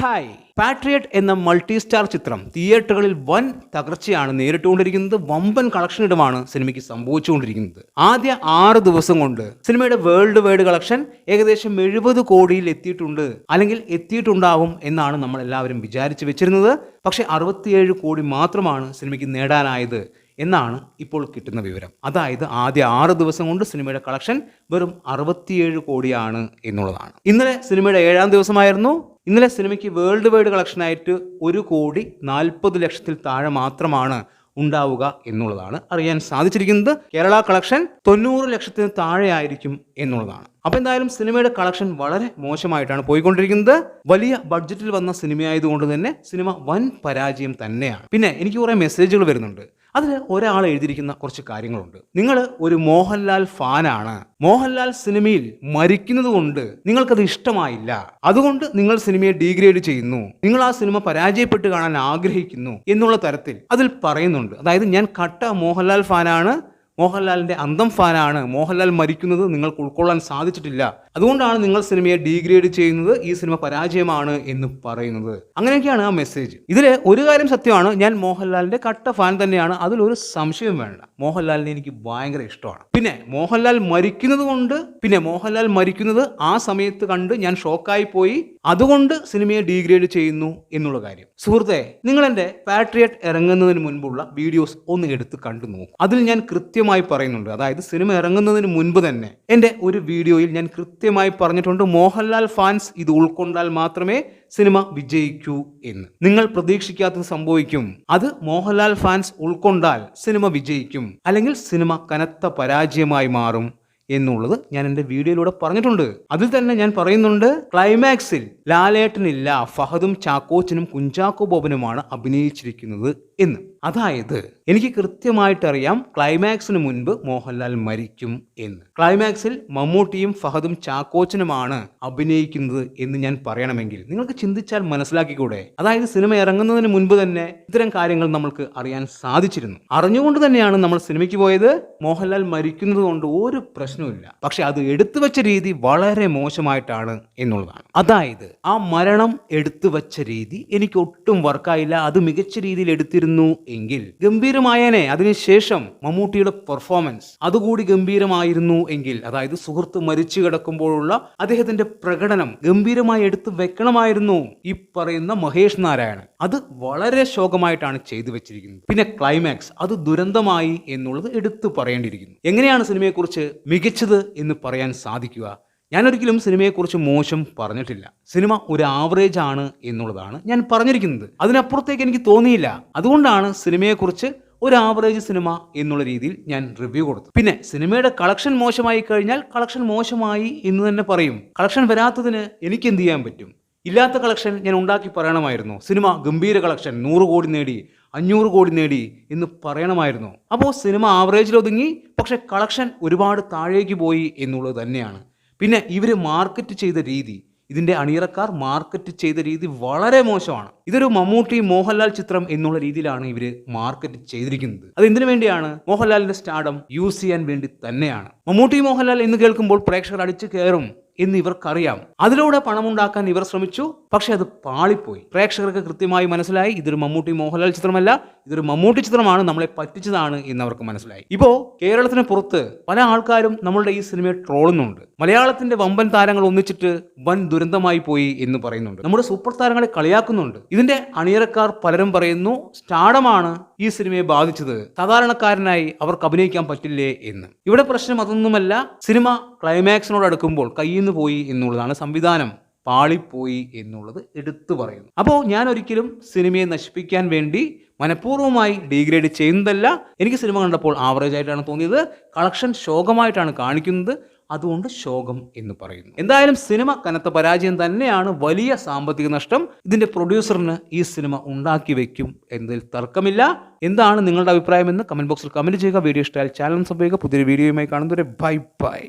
Hi patriot എന്ന multi star ചിത്രം തിയേറ്ററുകളിൽ വൻ തകർച്ചയാണ് നേരിട്ടുകൊണ്ടിരിക്കുന്നത്. വമ്പൻ കളക്ഷൻ ഇടമാണ് സിനിമയ്ക്ക് സംഭവിച്ചുകൊണ്ടിരിക്കുന്നത്. ആദ്യ 6 ദിവസം കൊണ്ട് സിനിമയുടെ വേൾഡ് വൈഡ് കളക്ഷൻ ഏകദേശം 70 കോടിയിൽ എത്തിയിട്ടുണ്ട്, അല്ലെങ്കിൽ എത്തിയിട്ടുണ്ടാവും എന്നാണ് നമ്മൾ എല്ലാവരും വിചാരിച്ചു വെച്ചിരുന്നത്. പക്ഷേ 67 കോടി മാത്രമാണ് സിനിമയ്ക്ക് നേടാനായത് എന്നാണ് ഇപ്പോൾ കിട്ടുന്ന വിവരം. അതായത് ആദ്യ 6 ദിവസം കൊണ്ട് സിനിമയുടെ കളക്ഷൻ വെറും 67 കോടിയാണ് എന്നുള്ളതാണ്. ഇന്നലെ സിനിമയുടെ 7-ാം ദിവസമായിരുന്നു. ഇന്നലെ സിനിമയ്ക്ക് വേൾഡ് വൈഡ് കളക്ഷനായിട്ട് 1,40,00,000 താഴെ മാത്രമാണ് ഉണ്ടാവുക എന്നുള്ളതാണ് അറിയാൻ സാധിച്ചിരിക്കുന്നത്. കേരള കളക്ഷൻ 90 ലക്ഷത്തിന് താഴെ ആയിരിക്കും എന്നുള്ളതാണ്. അപ്പോൾ എന്തായാലും സിനിമയുടെ കളക്ഷൻ വളരെ മോശമായിട്ടാണ് പോയിക്കൊണ്ടിരിക്കുന്നത്. വലിയ ബഡ്ജറ്റിൽ വന്ന സിനിമയായതുകൊണ്ട് തന്നെ സിനിമ വൻ പരാജയം തന്നെയാണ്. പിന്നെ എനിക്ക് കുറേ മെസ്സേജുകൾ വരുന്നുണ്ട്. അതിൽ ഒരാൾ എഴുതിയിരിക്കുന്ന കുറച്ച് കാര്യങ്ങളുണ്ട്. നിങ്ങൾ ഒരു മോഹൻലാൽ ഫാനാണ്, മോഹൻലാൽ സിനിമയിൽ മരിക്കുന്നത് കൊണ്ട് നിങ്ങൾക്കത് ഇഷ്ടമായില്ല, അതുകൊണ്ട് നിങ്ങൾ സിനിമയെ ഡീഗ്രേഡ് ചെയ്യുന്നു, നിങ്ങൾ ആ സിനിമ പരാജയപ്പെട്ട് കാണാൻ ആഗ്രഹിക്കുന്നു എന്നുള്ള തരത്തിൽ അതിൽ പറയുന്നുണ്ട്. അതായത് ഞാൻ കട്ട മോഹൻലാൽ ഫാനാണ്, മോഹൻലാലിന്റെ അന്തം ഫാനാണ്, മോഹൻലാൽ മരിക്കുന്നത് നിങ്ങൾക്ക് ഉൾക്കൊള്ളാൻ സാധിച്ചിട്ടില്ല, അതുകൊണ്ടാണ് നിങ്ങൾ സിനിമയെ ഡീഗ്രേഡ് ചെയ്യുന്നത്, ഈ സിനിമ പരാജയമാണ് എന്ന് പറയുന്നത്. അങ്ങനെയൊക്കെയാണ് ആ മെസ്സേജ്. ഇതിൽ ഒരു കാര്യം സത്യമാണ്, ഞാൻ മോഹൻലാലിന്റെ കട്ട ഫാൻ തന്നെയാണ്, അതിലൊരു സംശയം വേണ്ട. മോഹൻലാലിനെ എനിക്ക് ഭയങ്കര ഇഷ്ടമാണ്. പിന്നെ മോഹൻലാൽ മരിക്കുന്നത് ആ സമയത്ത് കണ്ട് ഞാൻ ഷോക്കായി പോയി, അതുകൊണ്ട് സിനിമയെ ഡീഗ്രേഡ് ചെയ്യുന്നു എന്നുള്ള കാര്യം. സുഹൃത്തെ, നിങ്ങൾ എൻ്റെ പാട്രിയറ്റ് ഇറങ്ങുന്നതിന് മുൻപുള്ള വീഡിയോസ് ഒന്ന് എടുത്ത് കണ്ടു നോക്കും. അതിൽ ഞാൻ കൃത്യമായി പറയുന്നുണ്ട്, അതായത് സിനിമ ഇറങ്ങുന്നതിന് മുൻപ് തന്നെ എൻ്റെ ഒരു വീഡിയോയിൽ ഞാൻ കൃത്യമായി പറഞ്ഞിട്ടുണ്ട്, മോഹൻലാൽ ഫാൻസ് ഇത് ഉൾക്കൊണ്ടാൽ മാത്രമേ സിനിമ വിജയിക്കൂ എന്ന്. നിങ്ങൾ പ്രതീക്ഷിക്കാത്തത് സംഭവിക്കും. അത് മോഹൻലാൽ ഫാൻസ് ഉൾക്കൊണ്ടാൽ സിനിമ വിജയിക്കും, അല്ലെങ്കിൽ സിനിമ കനത്ത പരാജയമായി മാറും എന്നുള്ളത് ഞാൻ എൻ്റെ വീഡിയോയിലൂടെ പറഞ്ഞിട്ടുണ്ട്. അതിൽ തന്നെ ഞാൻ പറയുന്നുണ്ട്, ക്ലൈമാക്സിൽ ലാലേട്ടനില്ല, ഫഹദും ചാക്കോച്ചനും കുഞ്ചാക്കോ ബോബനുമാണ് അഭിനയിച്ചിരിക്കുന്നത് എന്ന്. അതായത് എനിക്ക് കൃത്യമായിട്ടറിയാം ക്ലൈമാക്സിന് മുൻപ് മോഹൻലാൽ മരിക്കും എന്ന്. ക്ലൈമാക്സിൽ മമ്മൂട്ടിയും ഫഹദും ചാക്കോച്ചനുമാണ് അഭിനയിക്കുന്നത് എന്ന് ഞാൻ പറയണമെങ്കിൽ നിങ്ങൾക്ക് ചിന്തിച്ചാൽ മനസ്സിലാക്കിക്കൂടെ? അതായത് സിനിമ ഇറങ്ങുന്നതിന് മുൻപ് തന്നെ ഇത്തരം കാര്യങ്ങൾ നമ്മൾക്ക് അറിയാൻ സാധിച്ചിരുന്നു. അറിഞ്ഞുകൊണ്ട് തന്നെയാണ് നമ്മൾ സിനിമയ്ക്ക് പോയത്. മോഹൻലാൽ മരിക്കുന്നത് കൊണ്ട് ഒരു പ്രശ്നവുമില്ല, പക്ഷെ അത് എടുത്തു വെച്ച രീതി വളരെ മോശമായിട്ടാണ് എന്നുള്ളതാണ്. അതായത് ആ മരണം എടുത്തു വെച്ച രീതി എനിക്ക് ഒട്ടും വർക്കായില്ല. അത് മികച്ച രീതിയിൽ എടുത്തിരുന്നു എങ്കിൽ ഗംഭീരമായേനെ. അതിനുശേഷം മമ്മൂട്ടിയുടെ പെർഫോമൻസ് അതുകൂടി ഗംഭീരമായിരുന്നു എങ്കിൽ, അതായത് സുഹൃത്ത് മരിച്ചു കിടക്കുമ്പോഴുള്ള അദ്ദേഹത്തിന്റെ പ്രകടനം ഗംഭീരമായി എടുത്തു വെക്കണമായിരുന്നു ഈ പറയുന്ന മഹേഷ് നാരായണൻ. അത് വളരെ ശോകമായിട്ടാണ് ചെയ്തു വെച്ചിരിക്കുന്നത്. പിന്നെ ക്ലൈമാക്സ് അത് ദുരന്തമായി എന്നുള്ളത് എടുത്തു പറയേണ്ടിയിരിക്കുന്നു. എങ്ങനെയാണ് സിനിമയെക്കുറിച്ച് മികച്ചത് എന്ന് പറയാൻ സാധിക്കുക? ഞാനൊരിക്കലും സിനിമയെക്കുറിച്ച് മോശം പറഞ്ഞിട്ടില്ല. സിനിമ ഒരു ആവറേജ് ആണ് എന്നുള്ളതാണ് ഞാൻ പറഞ്ഞിരിക്കുന്നത്. അതിനപ്പുറത്തേക്ക് എനിക്ക് തോന്നിയില്ല. അതുകൊണ്ടാണ് സിനിമയെക്കുറിച്ച് ഒരു ആവറേജ് സിനിമ എന്നുള്ള രീതിയിൽ ഞാൻ റിവ്യൂ കൊടുത്തു. പിന്നെ സിനിമയുടെ കളക്ഷൻ മോശമായി കഴിഞ്ഞാൽ കളക്ഷൻ മോശമായി എന്ന് തന്നെ പറയും. കളക്ഷൻ വരാത്തതിന് എനിക്ക് എന്ത് ചെയ്യാൻ പറ്റും? ഇല്ലാത്ത കളക്ഷൻ ഞാൻ ഉണ്ടാക്കി പറയണമായിരുന്നു. സിനിമ ഗംഭീര കളക്ഷൻ 100 കോടി നേടി, 500 കോടി നേടി എന്ന് പറയണമായിരുന്നു. അപ്പോൾ സിനിമ ആവറേജിൽ ഒതുങ്ങി, പക്ഷെ കളക്ഷൻ ഒരുപാട് താഴേക്ക് പോയി എന്നുള്ളത് തന്നെയാണ്. പിന്നെ ഇവർ മാർക്കറ്റ് ചെയ്ത രീതി, ഇതിൻ്റെ അണിയറക്കാർ മാർക്കറ്റ് ചെയ്ത രീതി വളരെ മോശമാണ്. ഇതൊരു മമ്മൂട്ടി മോഹൻലാൽ ചിത്രം എന്നുള്ള രീതിയിലാണ് ഇവർ മാർക്കറ്റ് ചെയ്തിരിക്കുന്നത്. അത് എന്തിനു വേണ്ടിയാണ്? മോഹൻലാലിന്റെ സ്റ്റാർഡം യൂസ് ചെയ്യാൻ വേണ്ടി തന്നെയാണ്. മമ്മൂട്ടി മോഹൻലാൽ എന്ന് കേൾക്കുമ്പോൾ പ്രേക്ഷകർ അടിച്ചു കയറും എന്ന് ഇവർക്കറിയാം. അതിലൂടെ പണമുണ്ടാക്കാൻ ഇവർ ശ്രമിച്ചു, പക്ഷെ അത് പാളിപ്പോയി. പ്രേക്ഷകർക്ക് കൃത്യമായി മനസ്സിലായി ഇതൊരു മമ്മൂട്ടി മോഹൻലാൽ ചിത്രമല്ല, ഇതൊരു മമ്മൂട്ടി ചിത്രമാണ്, നമ്മളെ പറ്റിച്ചതാണ് എന്ന് അവർക്ക് മനസ്സിലായി. ഇപ്പോ കേരളത്തിന് പുറത്ത് പല ആൾക്കാരും നമ്മളുടെ ഈ സിനിമയെ ട്രോളുന്നുണ്ട്. മലയാളത്തിന്റെ വമ്പൻ താരങ്ങൾ ഒന്നിച്ചിട്ട് വൻ ദുരന്തമായി പോയി എന്ന് പറയുന്നുണ്ട്. നമ്മുടെ സൂപ്പർ താരങ്ങളെ കളിയാക്കുന്നുണ്ട്. ഇതിന്റെ അണിയറക്കാർ പലരും പറയുന്നു സ്റ്റാർഡമാണ് ഈ സിനിമയെ ബാധിച്ചത്, സാധാരണക്കാരനായി അവർക്ക് അഭിനയിക്കാൻ പറ്റില്ലേ എന്ന്. ഇവിടെ പ്രശ്നം അതൊന്നുമല്ല. സിനിമ ക്ലൈമാക്സിനോട് അടുക്കുമ്പോൾ കയ്യിൽ നിന്ന് പോയി എന്നുള്ളതാണ്. സംവിധാനം പാളിപ്പോയി എന്നുള്ളത് എടുത്തു പറയുന്നു. അപ്പോൾ ഞാൻ ഒരിക്കലും സിനിമയെ നശിപ്പിക്കാൻ വേണ്ടി മനഃപൂർവ്വമായി ഡീഗ്രേഡ് ചെയ്യുന്നതല്ല. എനിക്ക് സിനിമ കണ്ടപ്പോൾ ആവറേജ് ആയിട്ടാണ് തോന്നിയത്. കളക്ഷൻ ശോകമായിട്ടാണ് കാണിക്കുന്നത്, അതുകൊണ്ട് ശോകം എന്ന് പറയുന്നു. എന്തായാലും സിനിമ കനത്ത പരാജയം തന്നെയാണ്, വലിയ സാമ്പത്തിക നഷ്ടം ഇതിന്റെ പ്രൊഡ്യൂസറിന് ഈ സിനിമ ഉണ്ടാക്കി വെക്കും എന്നതിൽ തർക്കമില്ല. എന്താണ് നിങ്ങളുടെ അഭിപ്രായം എന്ന് കമന്റ് ബോക്സിൽ കമന്റ് ചെയ്യുക. വീഡിയോ ഇഷ്ടമായാൽ ചാനൽ സബ്സ്ക്രൈബ് ചെയ്യുക. പുതിയൊരു വീഡിയോയുമായി കാണുന്നവരെ ബൈ ബൈ.